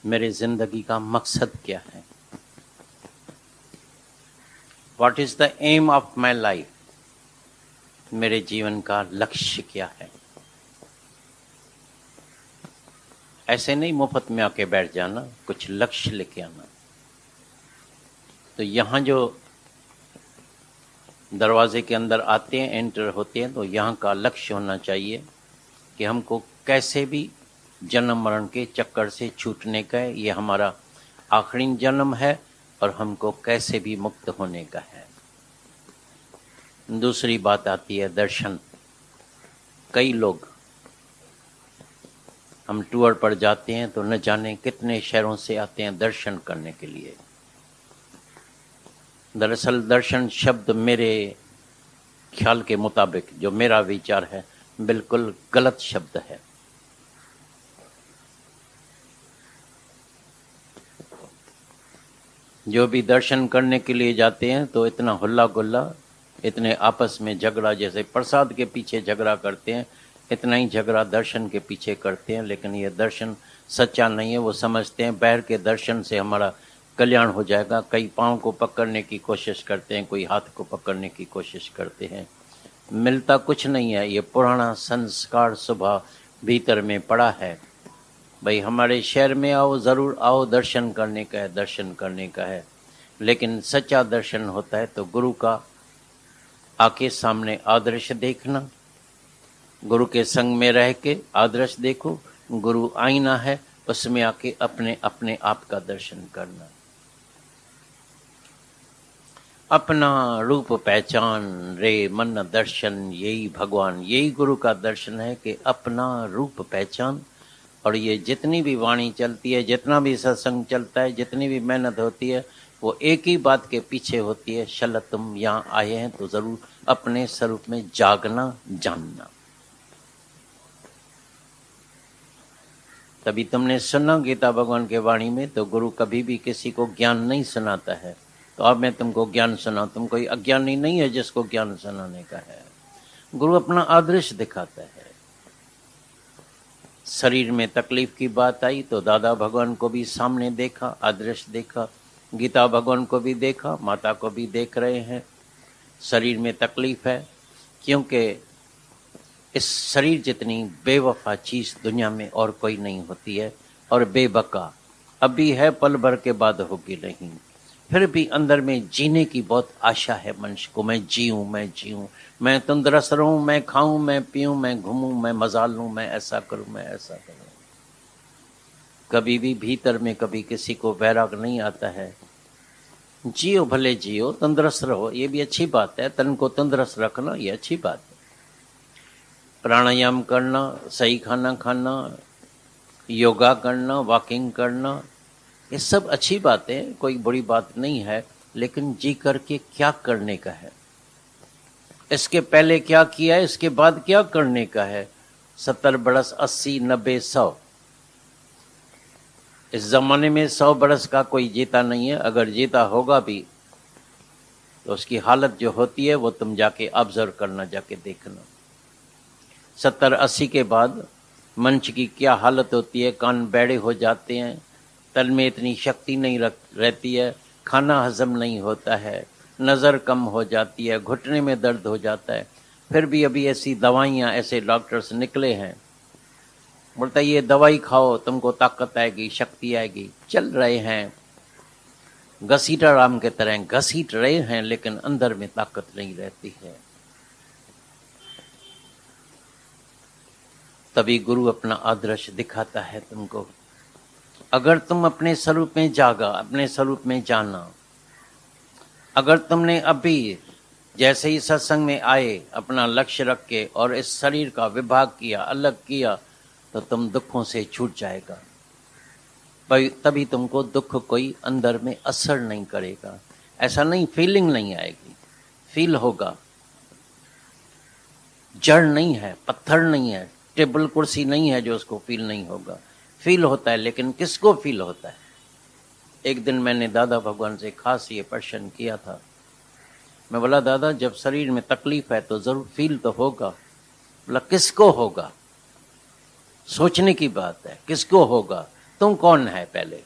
मेरे जिंदगी का मकसद क्या है? What is the aim of my life? मेरे जीवन का लक्ष्य क्या है? ऐसे नहीं मुफ्त में आके बैठ जाना, कुछ लक्ष्य लेके आना। तो यहाँ जो दरवाजे के अंदर आते हैं, एंटर होते हैं, तो यहाँ का लक्ष्य होना चाहिए कि हमको कैसे भी जन्म मरण के चक्कर से छूटने का है। ये हमारा आखिरी जन्म है और हमको कैसे भी मुक्त होने का है। दूसरी बात आती है दर्शन। कई लोग हम टूर पर जाते हैं तो न जाने कितने शहरों से आते हैं दर्शन करने के लिए। दरअसल दर्शन शब्द मेरे ख्याल के मुताबिक, जो मेरा विचार है, बिल्कुल गलत शब्द है। जो भी दर्शन करने के लिए जाते हैं तो इतना हुल्ला गुल्ला, इतने आपस में झगड़ा, जैसे प्रसाद के पीछे झगड़ा करते हैं, इतना ही झगड़ा दर्शन के पीछे करते हैं। लेकिन ये दर्शन सच्चा नहीं है। वो समझते हैं पैर के दर्शन से हमारा कल्याण हो जाएगा। कई पाँव को पकड़ने की कोशिश करते हैं, कोई हाथ को पकड़ने की कोशिश करते हैं, मिलता कुछ नहीं है। ये पुराना संस्कार स्वभाव भीतर में पड़ा है। भाई हमारे शहर में आओ, ज़रूर आओ, दर्शन करने का है, दर्शन करने का है। लेकिन सच्चा दर्शन होता है तो गुरु का आके सामने आदर्श देखना, गुरु के संग में रह के आदर्श देखो। गुरु आईना है, उसमें आके अपने अपने आप का दर्शन करना। अपना रूप पहचान रे मन दर्शन, यही भगवान, यही गुरु का दर्शन है कि अपना रूप पहचान। और ये जितनी भी वाणी चलती है, जितना भी सत्संग चलता है, जितनी भी मेहनत होती है, वो एक ही बात के पीछे होती है, शल तुम यहाँ आए हैं तो जरूर अपने स्वरूप में जागना, जानना। तभी तुमने सुना गीता भगवान के वाणी में, तो गुरु कभी भी किसी को ज्ञान नहीं सुनाता है। तो अब मैं तुमको ज्ञान सुनाऊं, तुम कोई अज्ञानी नहीं है जिसको ज्ञान सुनाने का है। गुरु अपना आदर्श दिखाता है। शरीर में तकलीफ की बात आई तो दादा भगवान को भी सामने देखा, आदर्श देखा। गीता भगवान को भी देखा, माता को भी देख रहे हैं। शरीर में तकलीफ है क्योंकि इस शरीर जितनी बेवफा चीज दुनिया में और कोई नहीं होती है, और बेबका अभी है, पल भर के बाद होगी नहीं। फिर भी अंदर में जीने की बहुत आशा है मनुष्य को। मैं जीऊं, मैं जीऊं, मैं तंदुरुस्त रहूं, मैं खाऊं, मैं पीऊं, मैं घूमूं, मैं मजा लूं, मैं ऐसा करूं, मैं ऐसा करूं। कभी भी भीतर में कभी किसी को वैराग नहीं आता है। जियो भले जियो, तंदुरुस्त रहो, ये भी अच्छी बात है। तन को तंदुरुस्त रखना ये अच्छी बात है। प्राणायाम करना, सही खाना खाना, योगा करना, वॉकिंग करना, ये सब अच्छी बातें, कोई बुरी बात नहीं है। लेकिन जी करके क्या करने का है? इसके पहले क्या किया है, इसके बाद क्या करने का है? 70 बरस, 80, 90, 100। इस जमाने में 100 बरस का कोई जीता नहीं है। अगर जीता होगा भी तो उसकी हालत जो होती है वो तुम जाके ऑब्जर्व करना, जाके देखना। 70-80 के बाद मंच की क्या हालत होती है। कान बैड़े हो जाते हैं, तल में इतनी शक्ति नहीं रहती है, खाना हजम नहीं होता है, नज़र कम हो जाती है, घुटने में दर्द हो जाता है। फिर भी अभी ऐसी दवाइयाँ, ऐसे डॉक्टर्स निकले हैं, बोलता है ये दवाई खाओ तुमको ताकत आएगी, शक्ति आएगी। चल रहे हैं घसीटा राम के तरह, घसीट रहे हैं, लेकिन अंदर में ताकत नहीं रहती है। तभी गुरु अपना आदर्श दिखाता है तुमको। अगर तुम अपने स्वरूप में जागा, अपने स्वरूप में जाना, अगर तुमने अभी जैसे ही सत्संग में आए अपना लक्ष्य रख के और इस शरीर का विभाग किया, अलग किया, तो तुम दुखों से छूट जाएगा। तभी तुमको दुख कोई अंदर में असर नहीं करेगा। ऐसा नहीं, फीलिंग नहीं आएगी, फील होगा। जड़ नहीं है, पत्थर नहीं है, टेबल कुर्सी नहीं है जो उसको फील नहीं होगा। फील होता है, लेकिन किसको फील होता है? एक दिन मैंने दादा भगवान से खास ये प्रश्न किया था। मैं बोला दादा जब शरीर में तकलीफ है तो जरूर फील तो होगा। बोला किसको होगा? सोचने की बात है, किसको होगा? तुम कौन है पहले?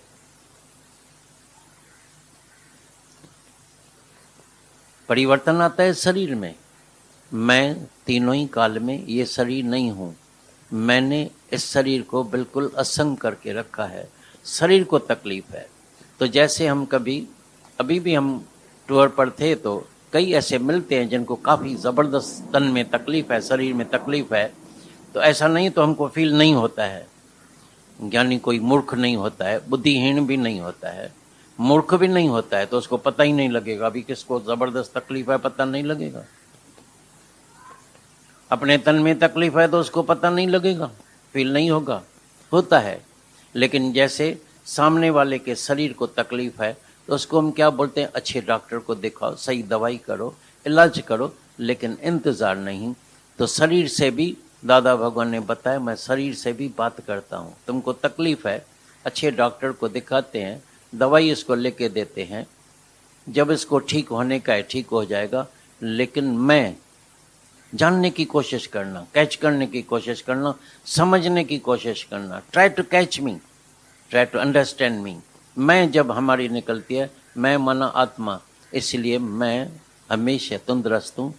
परिवर्तन आता है शरीर में। मैं तीनों ही काल में ये शरीर नहीं हूं। मैंने इस शरीर को बिल्कुल असंग करके रखा है। शरीर को तकलीफ है। तो जैसे हम कभी, अभी भी हम टूर पर थे तो कई ऐसे मिलते हैं जिनको काफी जबरदस्त तन में तकलीफ है, शरीर में तकलीफ है। तो ऐसा नहीं तो हमको फील नहीं होता है। ज्ञानी कोई मूर्ख नहीं होता है, बुद्धिहीन भी नहीं होता है, मूर्ख भी नहीं होता है, तो उसको पता ही नहीं लगेगा। अभी किसको जबरदस्त तकलीफ है पता नहीं लगेगा। अपने तन में तकलीफ है तो उसको पता नहीं लगेगा, फील नहीं होगा, होता है। लेकिन जैसे सामने वाले के शरीर को तकलीफ है तो उसको हम क्या बोलते हैं? अच्छे डॉक्टर को दिखाओ, सही दवाई करो, इलाज करो, लेकिन इंतजार नहीं। तो शरीर से भी दादा भगवान ने बताया, मैं शरीर से भी बात करता हूँ। तुमको तकलीफ है, अच्छे डॉक्टर को दिखाते हैं, दवाई इसको लेके देते हैं, जब इसको ठीक होने का है ठीक हो जाएगा। लेकिन मैं जानने की कोशिश करना, कैच करने की कोशिश करना, समझने की कोशिश करना, try to catch me, try to understand me. मैं जब हमारी निकलती है, मैं माना आत्मा, इसलिए मैं हमेशा तंदुरुस्त हूँ।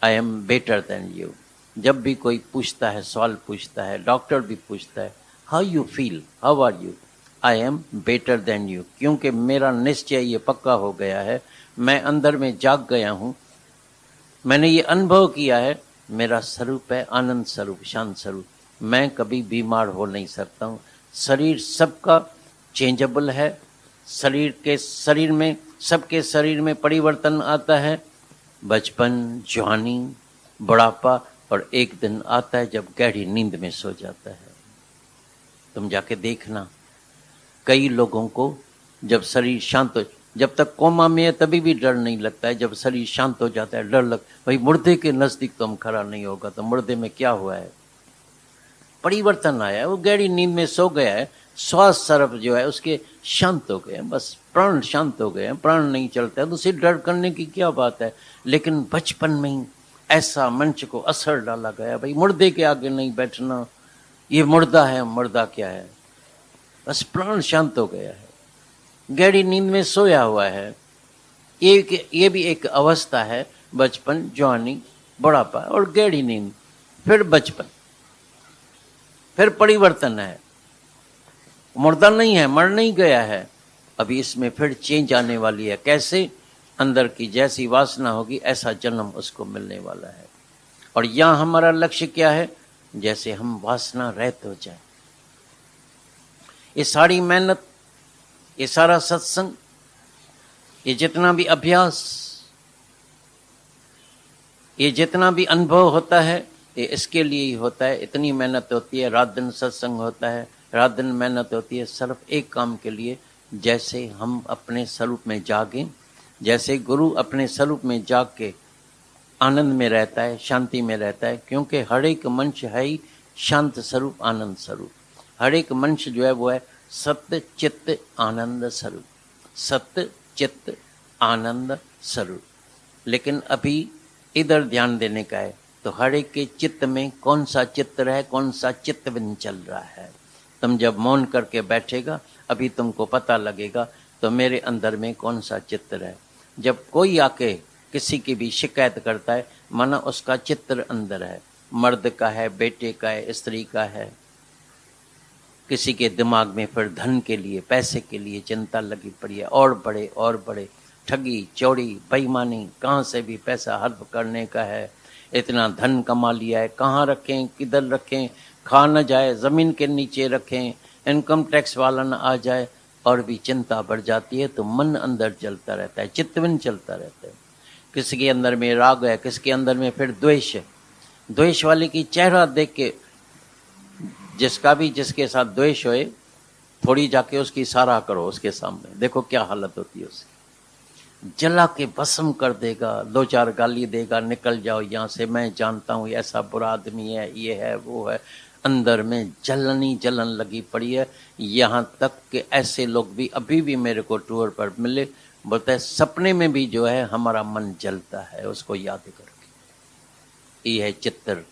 आई एम बेटर देन यू। जब भी कोई पूछता है, सवाल पूछता है, डॉक्टर भी पूछता है, how you feel, how are you, I am better than you. क्योंकि मेरा निश्चय ये पक्का हो गया है, मैं अंदर में जाग गया हूँ, मैंने ये अनुभव किया है, मेरा स्वरूप है आनंद स्वरूप, शांत स्वरूप। मैं कभी बीमार हो नहीं सकता हूँ। शरीर सबका चेंजेबल है। शरीर में, सबके शरीर में परिवर्तन आता है। बचपन, जवानी, बुढ़ापा, और एक दिन आता है जब गहरी नींद में सो जाता है। तुम जाके देखना, कई लोगों को जब शरीर शांत हो, जब तक कोमा में है तभी भी डर नहीं लगता है, जब शरीर शांत हो जाता है डर लग, भाई मुर्दे के नजदीक तो हम खड़ा नहीं होगा, तो मुर्दे में क्या हुआ है? परिवर्तन आया है, वो गहरी नींद में सो गया है, श्वास सरफ जो है उसके शांत हो गए, बस प्राण शांत हो गए, प्राण नहीं चलता है, तो उसे डर करने की क्या बात है? लेकिन बचपन में ही ऐसा मंच को असर डाला गया, भाई मुर्दे के आगे नहीं बैठना, ये मुर्दा है, मुर्दा क्या है, बस प्राण शांत हो गया है, गहरी नींद में सोया हुआ है। ये भी एक अवस्था है, बचपन, जवानी, बुढ़ापा और गहरी नींद, फिर बचपन, फिर परिवर्तन है। मुर्दा नहीं है, मर नहीं गया है, अभी इसमें फिर चेंज आने वाली है। कैसे? अंदर की जैसी वासना होगी ऐसा जन्म उसको मिलने वाला है। और यहां हमारा लक्ष्य क्या है? जैसे हम वासना रहित हो जाए। ये सारी मेहनत, ये सारा सत्संग, ये जितना भी अभ्यास, ये जितना भी अनुभव होता है, ये इसके लिए ही होता है। इतनी मेहनत होती है, रात दिन सत्संग होता है, रात दिन मेहनत होती है, सिर्फ एक काम के लिए, जैसे हम अपने स्वरूप में जागें। जैसे गुरु अपने स्वरूप में जाग के आनंद में रहता है, शांति में रहता है, क्योंकि हर एक मनुष्य है ही शांत स्वरूप, आनंद स्वरूप। हर एक मनुष्य जो है वो है सत्य चित्त आनंद स्वरूप, सत्य चित्त आनंद स्वरूप। लेकिन अभी इधर ध्यान देने का है, तो हर एक के चित्त में कौन सा चित्र है, कौन सा चित्तविन चल रहा है। तुम जब मौन करके बैठेगा, अभी तुमको पता लगेगा तो मेरे अंदर में कौन सा चित्र है। जब कोई आके किसी की भी शिकायत करता है, माना उसका चित्र अंदर है, मर्द का है, बेटे का है, स्त्री का है। किसी के दिमाग में फिर धन के लिए, पैसे के लिए चिंता लगी पड़ी है, और बड़े ठगी, चोरी, बेईमानी, कहाँ से भी पैसा हर्फ करने का है। इतना धन कमा लिया है, कहाँ रखें, किधर रखें, खा न जाए, जमीन के नीचे रखें, इनकम टैक्स वाला न आ जाए, और भी चिंता बढ़ जाती है। तो मन अंदर चलता रहता है, चित्तविन चलता रहता है। किसी के अंदर में राग है, किसी के अंदर में फिर द्वेष है। द्वेष वाले की चेहरा देख के, जिसका भी जिसके साथ द्वेष होए, थोड़ी जाके उसकी सारा करो उसके सामने, देखो क्या हालत होती है उसकी। जला के भस्म कर देगा, 2-4 गाली देगा, निकल जाओ यहाँ से, मैं जानता हूँ ऐसा बुरा आदमी है, ये है वो है। अंदर में जलन लगी पड़ी है। यहाँ तक कि ऐसे लोग भी अभी भी मेरे को टूर पर मिले, बोलते हैं सपने में भी जो है हमारा मन जलता है उसको याद करके। ये है चित्र।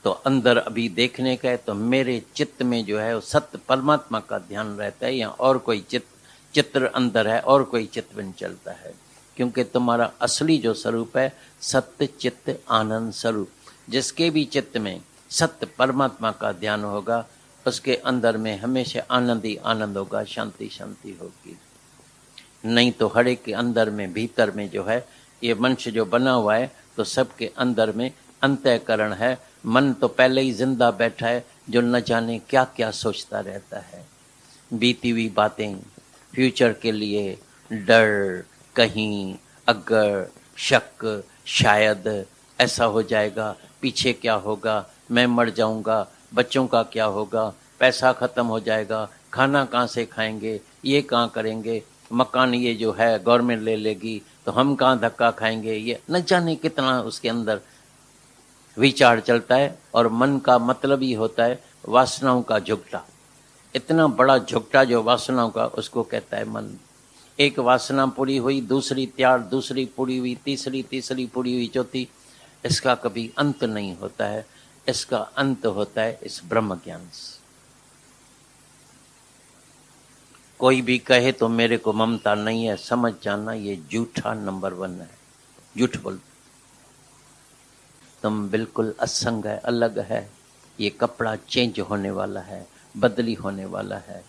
तो अंदर अभी देखने का है, तो मेरे चित्त में जो है वो सत्य परमात्मा का ध्यान रहता है, या और कोई चित्र अंदर है और कोई चित्रवन चलता है। क्योंकि तुम्हारा असली जो स्वरूप है सत्य चित्त आनंद स्वरूप, जिसके भी चित्त में सत्य परमात्मा का ध्यान होगा उसके अंदर में हमेशा आनंद ही आनंद होगा, शांति शांति होगी। नहीं तो हर एक के अंदर में भीतर में जो है ये मनुष्य जो बना हुआ है तो सबके अंदर में अंतःकरण है। मन तो पहले ही जिंदा बैठा है जो न जाने क्या क्या सोचता रहता है, बीती हुई बातें, फ्यूचर के लिए डर, कहीं अगर, शक, शायद ऐसा हो जाएगा, पीछे क्या होगा, मैं मर जाऊंगा, बच्चों का क्या होगा, पैसा खत्म हो जाएगा, खाना कहाँ से खाएंगे, ये कहाँ करेंगे, मकान ये जो है गवर्नमेंट ले लेगी तो हम कहाँ धक्का खाएंगे, ये न जाने कितना उसके अंदर विचार चलता है। और मन का मतलब ही होता है वासनाओं का झुकटा, इतना बड़ा झुकटा जो वासनाओं का, उसको कहता है मन। एक वासना पूरी हुई, दूसरी तैयार, दूसरी पूरी हुई, तीसरी पूरी हुई, चौथी, इसका कभी अंत नहीं होता है। इसका अंत होता है इस ब्रह्म ज्ञान से। कोई भी कहे तो मेरे को ममता नहीं है, समझ जाना ये झूठा नंबर 1 है, झूठ बोल। तुम बिल्कुल असंग है, अलग है। ये कपड़ा चेंज होने वाला है, बदली होने वाला है।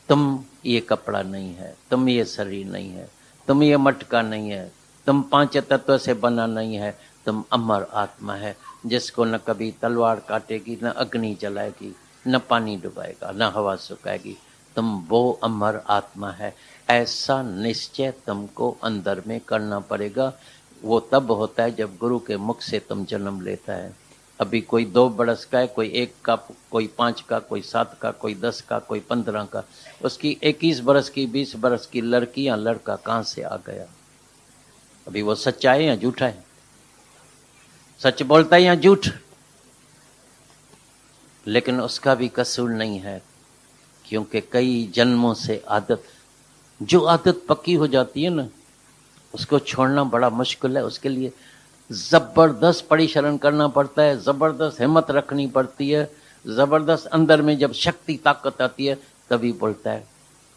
तुम ये कपड़ा नहीं है, तुम ये शरीर नहीं है, तुम ये मटका नहीं है, तुम 5 तत्व से बना नहीं है, तुम अमर आत्मा है जिसको न कभी तलवार काटेगी, न अग्नि जलाएगी, न पानी डुबाएगा, न हवा सुखाएगी। तुम वो अमर आत्मा है, ऐसा निश्चय तुमको अंदर में करना पड़ेगा। वो तब होता है जब गुरु के मुख से तुम जन्म लेता है। अभी कोई 2 बरस का है, कोई 1 का, कोई 5 का, कोई 7 का, कोई 10 का, कोई 15 का, उसकी 21 बरस की, 20 बरस की लड़की या लड़का कहाँ से आ गया? अभी वो सच्चा है या झूठा है? सच बोलता है या झूठ? लेकिन उसका भी कसूर नहीं है, क्योंकि कई जन्मों से आदत, जो आदत पक्की हो जाती है ना, उसको छोड़ना बड़ा मुश्किल है। उसके लिए जबरदस्त परिश्रम करना पड़ता है, जबरदस्त हिम्मत रखनी पड़ती है, जबरदस्त अंदर में जब शक्ति ताकत आती है तभी बोलता है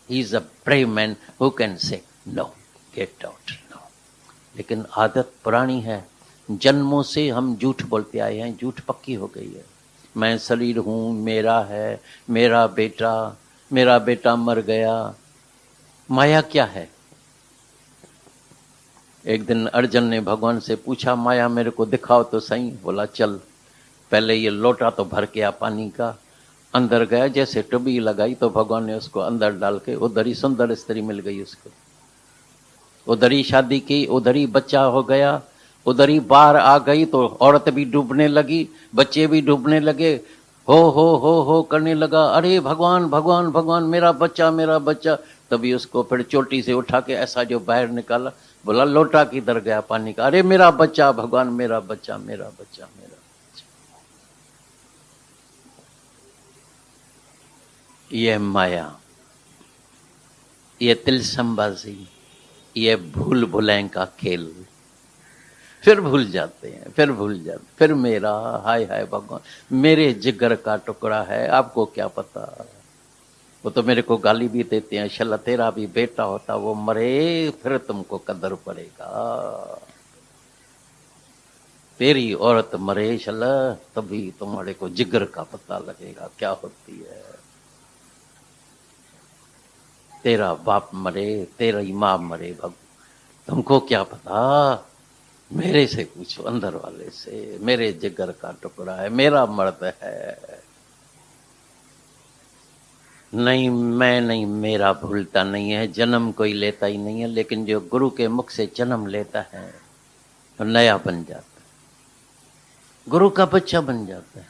he is a brave man who can say no, get out no. लेकिन आदत पुरानी है, जन्मों से हम झूठ बोलते आए हैं, झूठ पक्की हो गई है। मैं शरीर हूँ, मेरा है, मेरा बेटा मर गया। माया क्या है? एक दिन अर्जुन ने भगवान से पूछा, माया मेरे को दिखाओ तो सही। बोला चल, पहले ये लोटा तो भर के आ पानी का। अंदर गया, जैसे टुबी लगाई तो भगवान ने उसको अंदर डाल के, उधर ही सुंदर स्त्री मिल गई उसको, उधर ही शादी की, उधर ही बच्चा हो गया, उधर ही बाहर आ गई तो औरत भी डूबने लगी, बच्चे भी डूबने लगे, हो करने लगा, अरे भगवान भगवान भगवान, मेरा बच्चा। तभी उसको फिर चोटी से उठा के ऐसा जो बाहर निकाला, बोला लोटा किधर गया पानी का? अरे मेरा बच्चा भगवान, मेरा बच्चा। ये माया, ये तिलसमबाजी, ये भूल भुलैं का खेल। फिर भूल जाते हैं, फिर मेरा, हाय हाय भगवान, मेरे जिगर का टुकड़ा है, आपको क्या पता। वो तो मेरे को गाली भी देते हैं, शला तेरा भी बेटा होता वो मरे, फिर तुमको कदर पड़ेगा। तेरी औरत मरे शला, तभी तुम्हारे को जिगर का पता लगेगा क्या होती है। तेरा बाप मरे, तेरी माँ मरे, तुमको क्या पता। मेरे से पूछो, अंदर वाले से, मेरे जिगर का टुकड़ा है, मेरा मर्द है। नहीं, मैं नहीं, मेरा भूलता नहीं है, जन्म कोई लेता ही नहीं है। लेकिन जो गुरु के मुख से जन्म लेता है वो नया बन जाता है, गुरु का बच्चा बन जाता है।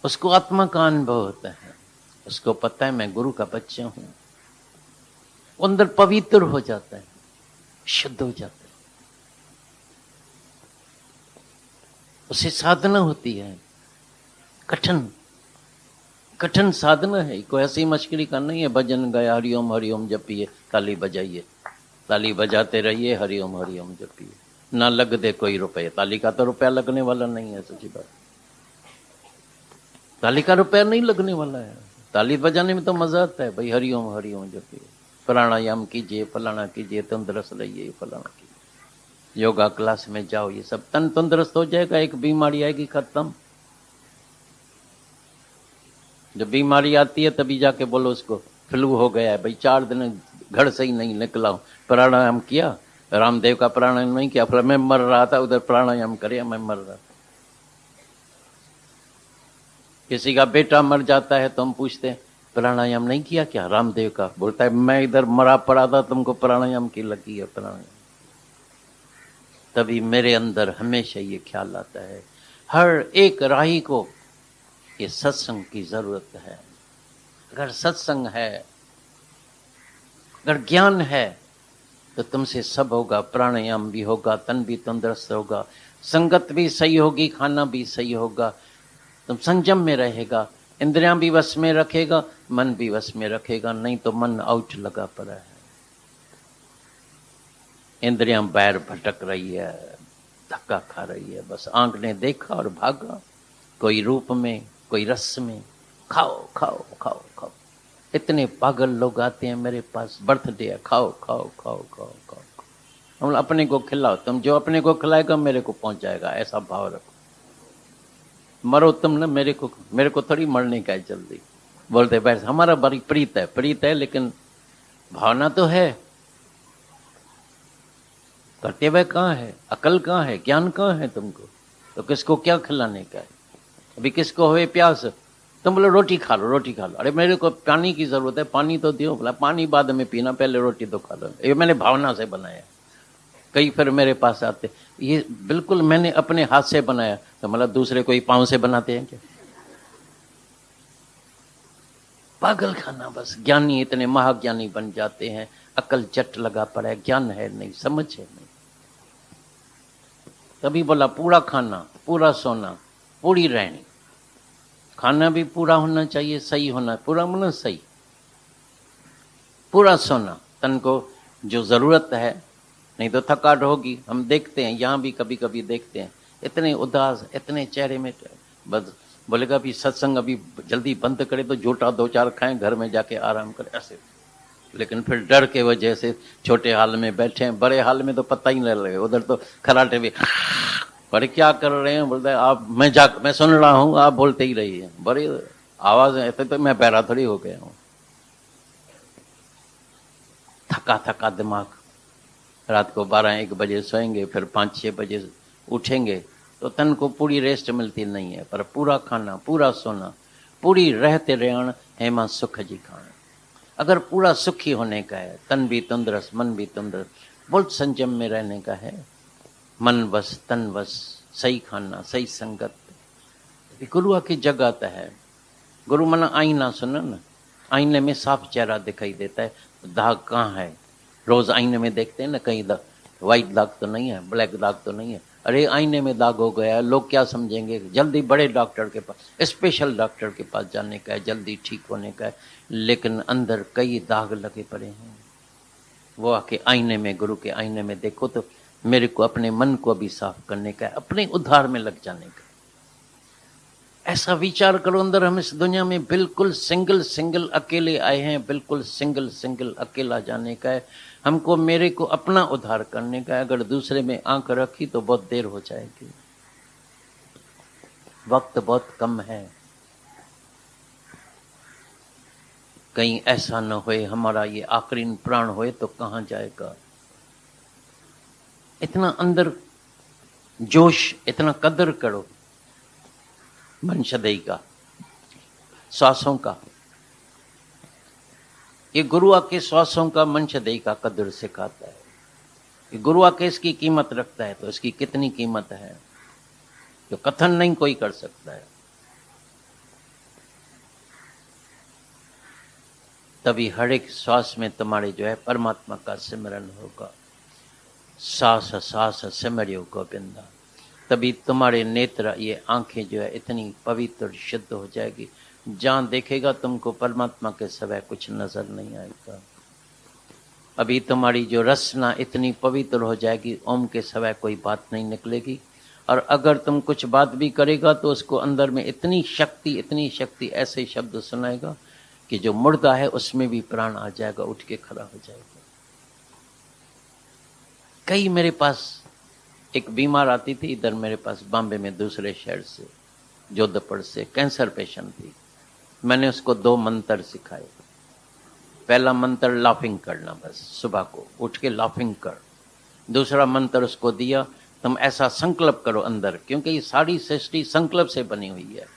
उसको आत्मा का अनुभव होता है, उसको पता है मैं गुरु का बच्चा हूं। वो अंदर पवित्र हो जाता है, शुद्ध हो जाता है। उसे साधना होती है, कठिन साधना है। कोई ऐसी मशकरी का नहीं है, भजन गया, हरिओम हरिओम जपिए, ताली बजाइए, ताली बजाते रहिए, हरिओम हरिओम जपिए। ना लग दे कोई रुपये। ताली का तो रुपया लगने वाला नहीं है, सच्ची बात। ताली का रुपया नहीं लगने वाला है। ताली बजाने में तो मजा आता है भाई, हरिओम हरिओम जपिए, प्राणायाम कीजिए, फलाना कीजिए, तंदुरुस्त रहिए, फलाना कीजिए, योगा क्लास में जाओ, ये सब तन तंदुरुस्त हो जाएगा। एक बीमारी आएगी खत्म। जब बीमारी आती है तभी जाके बोलो उसको फ्लू हो गया है भाई, 4 दिन घर से ही नहीं निकला हूं, प्राणायाम किया, रामदेव का प्राणायाम नहीं किया, फिर मैं मर रहा था, उधर प्राणायाम करे, मैं मर रहा था। किसी का बेटा मर जाता है तो हम पूछते हैं प्राणायाम नहीं किया क्या रामदेव का? बोलता है मैं इधर मरा पड़ा था, तुमको प्राणायाम की लगी है प्राणायाम। तभी मेरे अंदर हमेशा ये ख्याल आता है, हर एक राही को ये सत्संग की जरूरत है। अगर सत्संग है, अगर ज्ञान है, तो तुमसे सब होगा। प्राणायाम भी होगा, तन भी तंदुरुस्त होगा, संगत भी सही होगी, खाना भी सही होगा, तुम संयम में रहेगा, इंद्रियां भी वश में रखेगा, मन भी वश में रखेगा। नहीं तो मन आउट लगा पड़ा है, इंद्रियां बाहर भटक रही है, धक्का खा रही है, बस आंख ने देखा और भागा, कोई रूप में, कोई रस में, खाओ खाओ खाओ खाओ। इतने पागल लोग आते हैं मेरे पास, बर्थडे है, खाओ खाओ खाओ खाओ खाओ। हम अपने को खिलाओ, तुम जो अपने को खिलाएगा मेरे को पहुंचाएगा, ऐसा भाव रखो। मरो तुम ना, मेरे को थोड़ी मरने का है जल्दी। बोलते बैठ, हमारा बड़ी प्रीत है, लेकिन भावना तो है, कर्तव्य कहाँ है, अकल कहाँ है, ज्ञान कहाँ है तुमको? तो किसको क्या खिलाने का है? अभी किसको हुए प्यास, तुम बोलो रोटी खा लो, रोटी खा लो। अरे मेरे को पानी की जरूरत है, पानी तो दियो। बोला पानी बाद में पीना, पहले रोटी तो खा लो। ये मैंने भावना से बनाया। कई फिर मेरे पास आते, ये बिल्कुल मैंने अपने हाथ से बनाया। तो मतलब दूसरे कोई पांव से बनाते हैं क्या? पागल खाना बस। ज्ञानी इतने महाज्ञानी बन जाते हैं, अकल चट लगा पड़ा है, ज्ञान है नहीं, समझ है नहीं। तभी बोला पूरा खाना, पूरा सोना, पूरी रहनी। खाना भी पूरा होना चाहिए, सही होना, पूरा मतलब सही, पूरा सोना, तन को जो जरूरत है, नहीं तो थकावट होगी। हम देखते हैं, यहाँ भी कभी कभी देखते हैं, इतने उदास, इतने चेहरे में, बस बोलेगा अभी सत्संग अभी जल्दी बंद करे तो झूठा 2-4 खाएं, घर में जाके आराम करे, ऐसे। लेकिन फिर डर के वजह से छोटे हाल में बैठे हैं, बड़े हाल में तो पता ही नहीं लगे, उधर तो खराटे भी। बड़े क्या कर रहे हैं? बोलते हैं आप, मैं सुन रहा हूँ, आप बोलते ही रहिए। बड़ी आवाज ऐसे तो मैं बहरा थोड़ी हो गया हूँ। थका थका दिमाग, रात को 12-1 बजे सोएंगे, फिर 5-6 बजे उठेंगे, तो तन को पूरी रेस्ट मिलती नहीं है। पर पूरा खाना, पूरा सोना, पूरी रहते रेण हेमा सुख जी खाना। अगर पूरा सुखी होने का है, तन भी तंदुरुस्त, मन भी तंदुरुस्त, बहुत संयम में रहने का है, मन बस, तन बस, सही खाना, सही संगत। गुरु की जगत है। गुरु मना आईना, सुनो ना, आईने में साफ चेहरा दिखाई देता है, दाग कहाँ है? रोज आईने में देखते हैं ना, कहीं व्हाइट दाग तो नहीं है, ब्लैक दाग तो नहीं है। अरे आईने में दाग हो गया है, लोग क्या समझेंगे? जल्दी बड़े डॉक्टर के पास, स्पेशल डॉक्टर के पास जाने का है, जल्दी ठीक होने का है, लेकिन अंदर कई दाग लगे पड़े हैं। वो आके आईने में, गुरु के आईने में देखो तो मेरे को अपने मन को भी साफ करने का है, अपने उद्धार में लग जाने का। ऐसा विचार करो, अंदर हम इस दुनिया में बिल्कुल सिंगल अकेले आए हैं, बिल्कुल सिंगल अकेला जाने का है हमको, मेरे को अपना उद्धार करने का है। अगर दूसरे में आंख रखी तो बहुत देर हो जाएगी, वक्त बहुत कम है। कहीं ऐसा न होए हमारा ये आखिरी प्राण होए तो कहां जाएगा? इतना अंदर जोश, इतना कदर करो मनशदई का, श्वासों का। ये गुरु आके श्वासों का, मनशदई का कदर सिखाता है। ये गुरु आके इसकी कीमत रखता है तो इसकी कितनी कीमत है जो कथन नहीं कोई कर सकता है। तभी हर एक श्वास में तुम्हारे जो है परमात्मा का सिमरन होगा। सांस सांस सिमरियो गोविंदा। तभी तुम्हारे नेत्र, ये आंखें जो है इतनी पवित्र शुद्ध हो जाएगी, जहां देखेगा तुमको परमात्मा के सिवाय कुछ नजर नहीं आएगा। अभी तुम्हारी जो रचना इतनी पवित्र हो जाएगी, ओम के सिवाय कोई बात नहीं निकलेगी। और अगर तुम कुछ बात भी करेगा तो उसको अंदर में इतनी शक्ति ऐसे शब्द सुनाएगा कि जो मुर्दा है उसमें भी प्राण आ जाएगा, उठ के खड़ा हो जाएगा। कई मेरे पास एक बीमार आती थी इधर मेरे पास बॉम्बे में, दूसरे शहर से, जोधपुर से, कैंसर पेशेंट थी। मैंने उसको 2 मंत्र सिखाए। पहला मंत्र लाफिंग करना, बस सुबह को उठ के लाफिंग कर। दूसरा मंत्र उसको दिया, तुम ऐसा संकल्प करो अंदर, क्योंकि ये सारी सृष्टि संकल्प से बनी हुई है।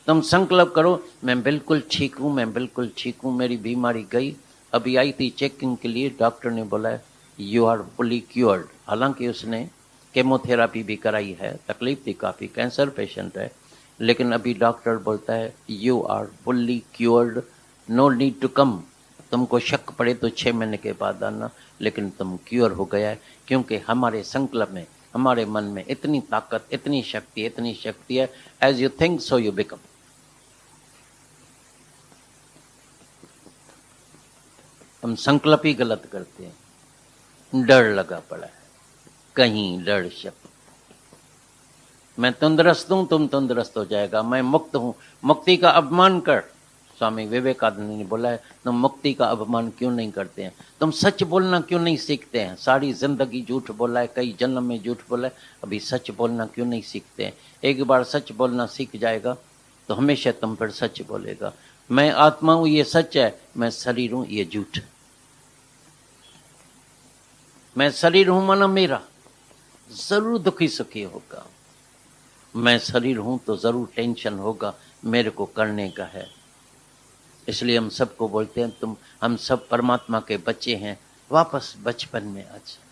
तुम संकल्प करो, मैं बिल्कुल ठीक हूँ, मैं बिल्कुल ठीक हूँ, मेरी बीमारी गई। अभी आई थी चेकिंग के लिए, डॉक्टर ने बोला यू आर फुली क्योर्ड। हालांकि उसने केमोथेरापी भी कराई है, तकलीफ थी काफ़ी, कैंसर पेशेंट है, लेकिन अभी डॉक्टर बोलता है you are fully cured, no need to come. तुमको शक पड़े तो 6 महीने के बाद आना, लेकिन तुम क्योर हो गया है, क्योंकि हमारे संकल्प में, हमारे मन में इतनी ताकत, इतनी शक्ति है। As you think so you become. हम संकल्प ही गलत करते हैं। डर लगा पड़ा है, कहीं डर शक। मैं तंदुरुस्त हूं, तुम तंदुरुस्त हो जाएगा। मैं मुक्त हूं, मुक्ति का अपमान कर। स्वामी विवेकानंद ने बोला है तुम मुक्ति का अपमान क्यों नहीं करते हैं, तुम सच बोलना क्यों नहीं सीखते हैं। सारी जिंदगी झूठ बोला है, कई जन्म में झूठ बोला है, अभी सच बोलना क्यों नहीं सीखते हैं। एक बार सच बोलना सीख जाएगा तो हमेशा तुम पर सच बोलेगा। मैं आत्मा हूं, ये सच है, मैं शरीर हूं, ये झूठ। मैं शरीर हूं माना मेरा, जरूर दुखी सुखी होगा। मैं शरीर हूं तो जरूर टेंशन होगा, मेरे को करने का है। इसलिए हम सबको बोलते हैं हम सब परमात्मा के बच्चे हैं, वापस बचपन में आ जाओ।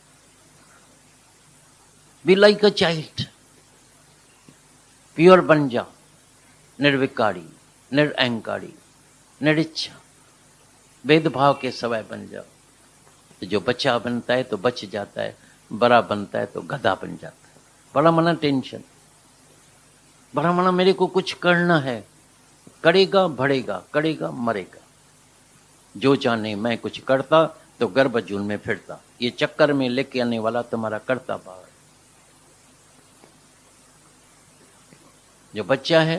Be like a child, pure बन जाओ, निर्विकारी, निरअहंकारी, निरिच्छा, भेदभाव के सवाय बन जाओ। तो जो बच्चा बनता है तो बच जाता है, बड़ा बनता है तो गधा बन जाता है। बड़ा मना टेंशन, बड़ा मना मेरे को कुछ करना है, करेगा बढ़ेगा, करेगा मरेगा। जो जाने मैं कुछ करता तो गर्भजूल में फिरता, ये चक्कर में लेके आने वाला तुम्हारा करता भाव है। जो बच्चा है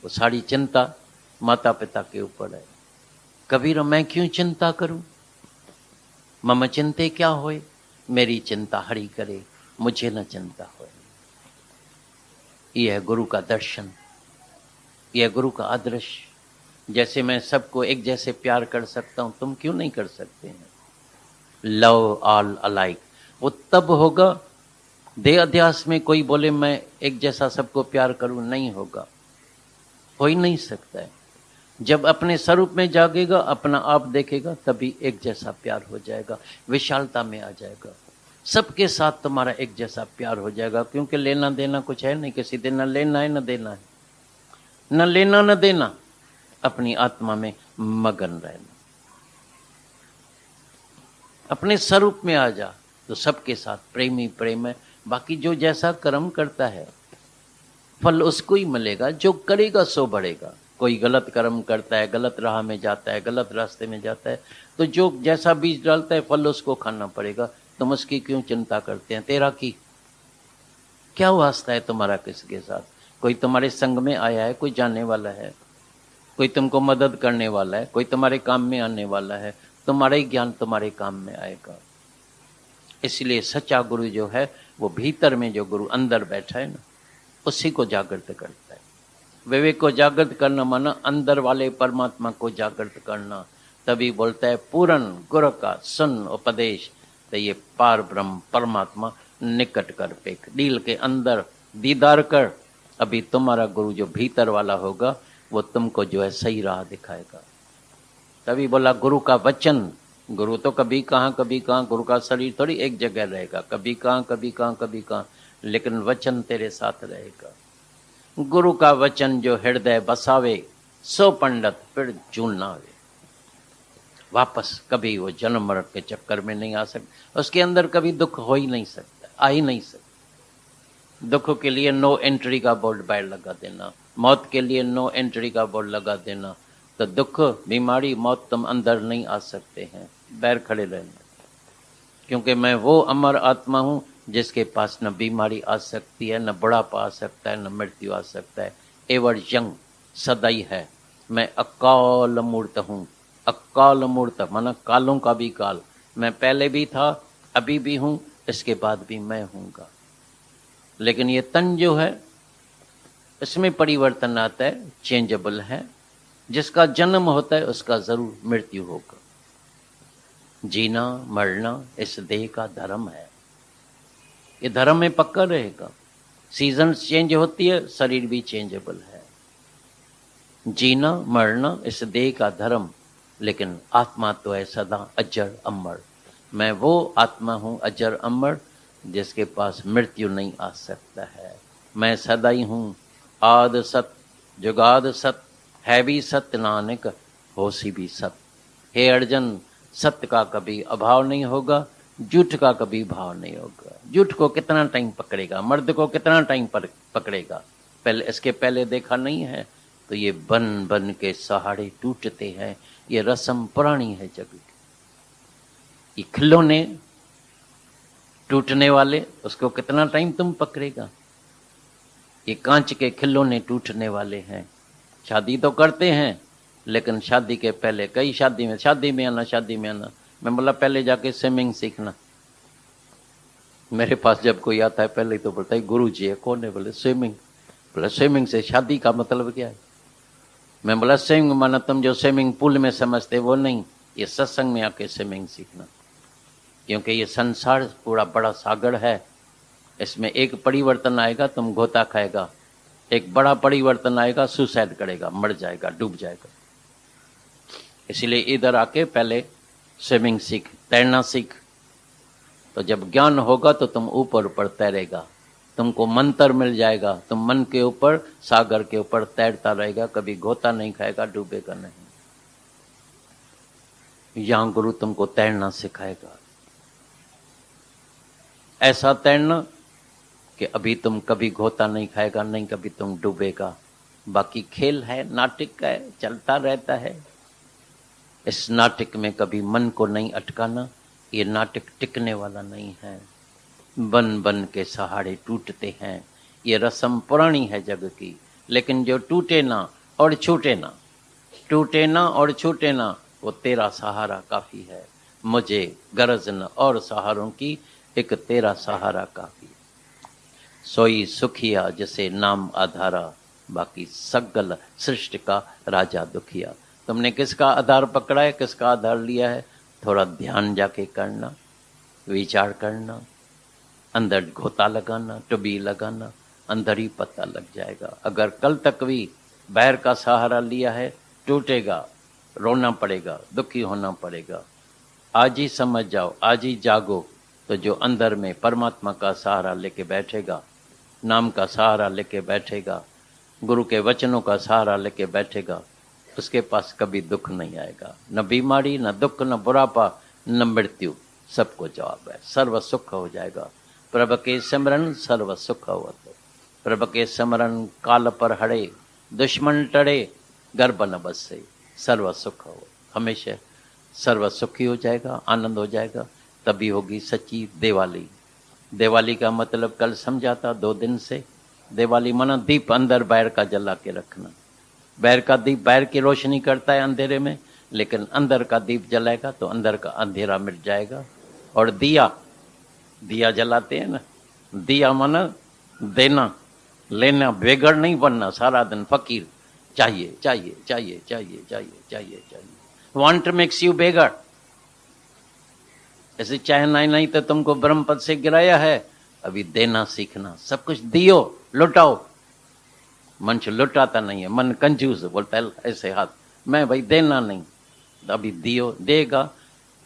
वो सारी चिंता माता पिता के ऊपर है। कबीर मैं क्यों चिंता करूं, मम चिंते क्या होए, मेरी चिंता हरि करे, मुझे न चिंता होए। यह है गुरु का दर्शन, यह गुरु का आदर्श। जैसे मैं सबको एक जैसे प्यार कर सकता हूं, तुम क्यों नहीं कर सकते हैं। लव ऑल अलाइक, वो तब होगा देह अध्यास में कोई बोले मैं एक जैसा सबको प्यार करूं, नहीं होगा, हो ही नहीं सकता है। जब अपने स्वरूप में जागेगा, अपना आप देखेगा, तभी एक जैसा प्यार हो जाएगा, विशालता में आ जाएगा। सबके साथ तुम्हारा एक जैसा प्यार हो जाएगा, क्योंकि लेना देना कुछ है नहीं किसी दिन, न लेना है न देना है, न लेना न देना, अपनी आत्मा में मगन रहना। अपने स्वरूप में आ जा तो सबके साथ प्रेमी प्रेम है। बाकी जो जैसा कर्म करता है फल उसको ही मिलेगा, जो करेगा सो बढ़ेगा। कोई गलत कर्म करता है, गलत राह में जाता है, गलत रास्ते में जाता है, तो जो जैसा बीज डालता है फल उसको खाना पड़ेगा। तुम उसकी क्यों चिंता करते हैं, तेरा की क्या वास्ता है तुम्हारा किसके साथ। कोई तुम्हारे संग में आया है, कोई जाने वाला है, कोई तुमको मदद करने वाला है, कोई तुम्हारे काम में आने वाला है, तुम्हारा ही ज्ञान तुम्हारे काम में आएगा। इसलिए सच्चा गुरु जो है वो भीतर में, जो गुरु अंदर बैठा है ना, उसी को जागृत करता है। विवेक को जागृत करना माना अंदर वाले परमात्मा को जागृत करना। तभी बोलता है पूरन गुरु का सुन उपदेश, तो ये पार ब्रह्म परमात्मा निकट कर पेख, दिल के अंदर दीदार कर। अभी तुम्हारा गुरु जो भीतर वाला होगा वो तुमको जो है सही राह दिखाएगा। तभी बोला गुरु का वचन, गुरु तो कभी कहाँ कभी कहाँ, गुरु का शरीर थोड़ी एक जगह रहेगा, कभी कहाँ कभी कहाँ कभी कहाँ, लेकिन वचन तेरे साथ रहेगा। गुरु का वचन जो हृदय बसावे, सो पंडित फिर झूल ना आवे। वापस कभी वो जन्म मरण के चक्कर में नहीं आ सकता, उसके अंदर कभी दुख हो ही नहीं सकता, आ ही नहीं सकता। दुख के लिए नो एंट्री का बोर्ड बाहर लगा देना, मौत के लिए नो एंट्री का बोर्ड लगा देना, तो दुख बीमारी मौत तुम अंदर नहीं आ सकते हैं। बैर खड़े रहना, क्योंकि मैं वो अमर आत्मा हूं जिसके पास न बीमारी आ सकती है, न बुढ़ापा आ सकता है, न मृत्यु आ सकता है। एवर यंग, सदाई है। मैं अकाल मूर्त हूं। अकाल मूर्त माना कालों का भी काल। मैं पहले भी था, अभी भी हूं, इसके बाद भी मैं हूंगा। लेकिन ये तन जो है इसमें परिवर्तन आता है, चेंजेबल है। जिसका जन्म होता है उसका जरूर मृत्यु होगा। जीना मरना इस देह का धर्म है, ये धर्म में पक्का रहेगा। सीजन चेंज होती है, शरीर भी चेंजेबल है। जीना मरना इस देह का धर्म, लेकिन आत्मा तो है सदा अजर अमर। मैं वो आत्मा हूं अजर अमर जिसके पास मृत्यु नहीं आ सकता है। मैं सदा ही हूं, आद सत जुगाद सत, है भी सत्य नानक होसी भी सत्य। हे अर्जुन, सत्य का कभी अभाव नहीं होगा, झूठ का कभी भाव नहीं होगा। झूठ को कितना टाइम पकड़ेगा, मर्द को कितना टाइम पकड़ेगा, पहले इसके पहले देखा नहीं है। तो ये बन बन के सहारे टूटते हैं, ये रस्म पुरानी है जग की। ये खिलौने टूटने वाले, उसको कितना टाइम तुम पकड़ेगा। ये कांच के खिलौने टूटने वाले हैं। शादी तो करते हैं, लेकिन शादी के पहले कई शादी में आना। मैं बोला पहले जाके स्विमिंग सीखना। मेरे पास जब कोई आता है पहले तो बोलता है गुरु जी है। कौन है? बोले स्विमिंग। बोला स्विमिंग से शादी का मतलब क्या है? मैं बोला स्विमिंग माना तुम जो स्विमिंग पूल में समझते वो नहीं, ये सत्संग में आके स्विमिंग सीखना। क्योंकि ये संसार पूरा बड़ा सागर है, इसमें एक परिवर्तन आएगा तुम गोता खाएगा, एक बड़ा परिवर्तन आएगा सुसाइड करेगा, मर जाएगा, डूब जाएगा। इसलिए इधर आके पहले स्विमिंग सीख, तैरना सीख। तो जब ज्ञान होगा तो तुम ऊपर ऊपर तैरेगा, तुमको मंत्र मिल जाएगा, तुम मन के ऊपर सागर के ऊपर तैरता रहेगा, कभी गोता नहीं खाएगा, डूबेगा नहीं। यहां गुरु तुमको तैरना सिखाएगा, ऐसा तैरना कि अभी तुम कभी गोता नहीं खाएगा, नहीं कभी तुम डूबेगा। बाकी खेल है, नाटक है, चलता रहता है। इस नाटक में कभी मन को नहीं अटकाना, ये नाटक टिकने वाला नहीं है। बन बन के सहारे टूटते हैं, ये रस्म पुरानी है जग की। लेकिन जो टूटे ना और छूटे ना, टूटे ना और छूटे ना, वो तेरा सहारा काफी है। मुझे गरज न और सहारों की, एक तेरा सहारा काफी है। सोई सुखिया जिसे नाम आधारा, बाकी सगल सृष्टि का राजा दुखिया। तुमने किसका आधार पकड़ा है, किसका आधार लिया है? थोड़ा ध्यान जाके करना, विचार करना, अंदर घोता लगाना, टुबी लगाना, अंदर ही पता लग जाएगा। अगर कल तक भी बैर का सहारा लिया है, टूटेगा, रोना पड़ेगा, दुखी होना पड़ेगा। आज ही समझ जाओ, आज ही जागो, तो जो अंदर में परमात्मा का सहारा लेके बैठेगा, नाम का सहारा लेके बैठेगा, गुरु के वचनों का सहारा लेके बैठेगा, उसके पास कभी दुख नहीं आएगा। न बीमारी, न दुख, न बुढ़ापा, न मृत्यु, सबको जवाब है। सर्व सुख हो जाएगा। प्रभु के सिमरन सर्व सुख होत। प्रभु के सिमरन काल पर हड़े, दुश्मन टड़े, गर्भ न बसे, सर्व सुख हो। हमेशा सर्व सुखी हो जाएगा, आनंद हो जाएगा। तभी होगी सच्ची दिवाली। दिवाली का मतलब कल समझा था 2 दिन से। दिवाली माना दीप अंदर बैर का जला के रखना। बैर का दीप बैर की रोशनी करता है अंधेरे में, लेकिन अंदर का दीप जलाएगा तो अंदर का अंधेरा मिट जाएगा। और दिया, दिया जलाते हैं ना, दिया माना देना लेना, बेगड़ नहीं बनना। सारा दिन फकीर, चाहिए चाहिए चाहिए चाहिए चाहिए चाहिए चाहिए, वांट मेक्स यू बेगड़। ऐसे चाहना ही नहीं तो तुमको ब्रह्म पद से गिराया है। अभी देना सीखना, सब कुछ दियो, लुटाओ। मनुष्य लुटाता नहीं है, मन कंजूस बोलता है ऐसे हाथ, मैं भाई देना नहीं। तो अभी दियो, देगा